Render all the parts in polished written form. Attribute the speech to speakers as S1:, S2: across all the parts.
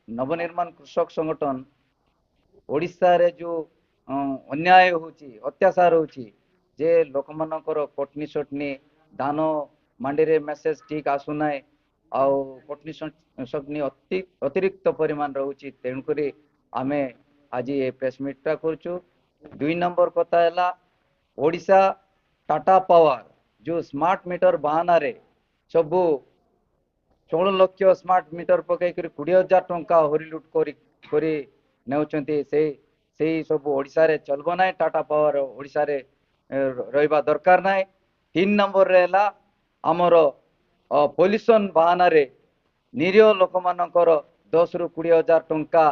S1: नवनिर्माण कृषक संगठन ओडिशा रे जो अन्याय होची अत्याचार होची जे लोक मानकर कटनी सटनी दान मांडी रे मेसेज ठीक आसु नाय आउ कटनी सटनी अतिरिक्त परिमाण रहउची तेणुकरी आमे आज ये प्रेस मीटा करछु। 2 नंबर कथा हैला ओडिशा टाटा पावर जो स्मार्ट मीटर बहाना रे सबू 16 लक्ष स्मार्ट मीटर पकई 20,000 टंका हरिलुट करी नेउचंती से सब ओडिशा रे चलबो नाय टाटा पावर ओडिशा रे रहिबा दरकार नाय। 3 नंबर रे हैला हमर पॉल्यूशन बहाना रे निरीह लोक मानकर 10 रु 20,000 टंका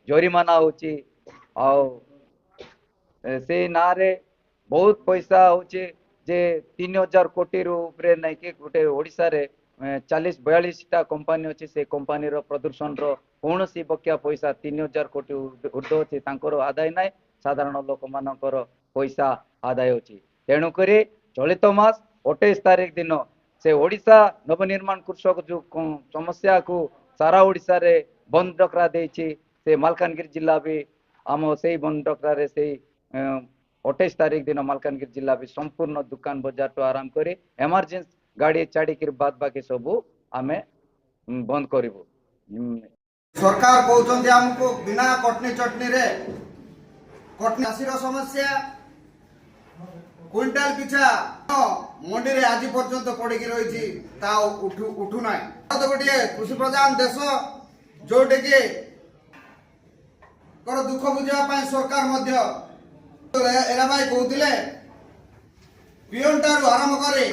S1: जरिमाना होची आउ से ना रे बहुत पैसा होचे जे 3,000 कोटी रु ऊपरे नै कि गोटे ओडिशा रे 40-42 टा कंपनी अच्छी से कंपनी रो प्रदूषण रो कौन सी बकिया पैसा 3,000 कोटी ऊर्ध्व अच्छी तांकर आदाय नाय साधारण लोक मानकर पैसा आदाय होची तेणु करी चलित मास 28 तारीख दिन से ओडिशा नवनिर्माण कृषक जो समस्या को सारा ओडिशा रे बंद डकरा देछि से मालकानगिरी जिला भी आम से बंद डकरा रे से 28 तारीख दिन मालकानगिरी जिला भी संपूर्ण दुकान बाजार तो आराम करी इमरजेंसी गाड़ी छाड़ी बाद बाकी सबू आमे बंद करिवो।
S2: सरकार कहते हमको बिना कटनी चटनी रे कटनी चाषीर समस्या क्विंटाल पिछा मंडी रे आज पर्यंत पड़ी रही उठू ना तो गोटे कृषि प्रधान देश जोटे कि दुख बुझापी सरकार एरा भाई कहते पिओन ठार आरंभ करे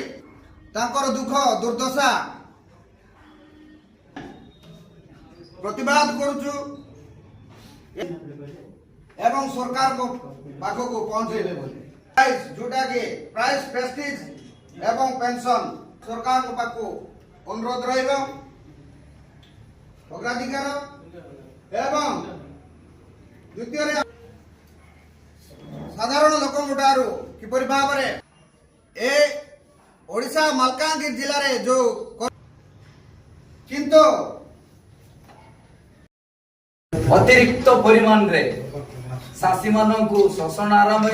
S2: तांकर दुख दुर्दशा प्रतिवाद करुचु एवं सरकार को पाखो को पहुंचेबे बोली प्राइस जोटा के प्राइस प्रेस्टीज एवं पेंशन सरकार को पाखो अनुरोध रहइबो अग्राधिकार एवं द्वितीय रे साधारण लोक मुटारू किपरि भाव रे ए ओडिशा मालकानगिरी जिले रे जो किंतु
S1: अतिरिक्त परिमाण रे चाषी मानू शोषण आरंभ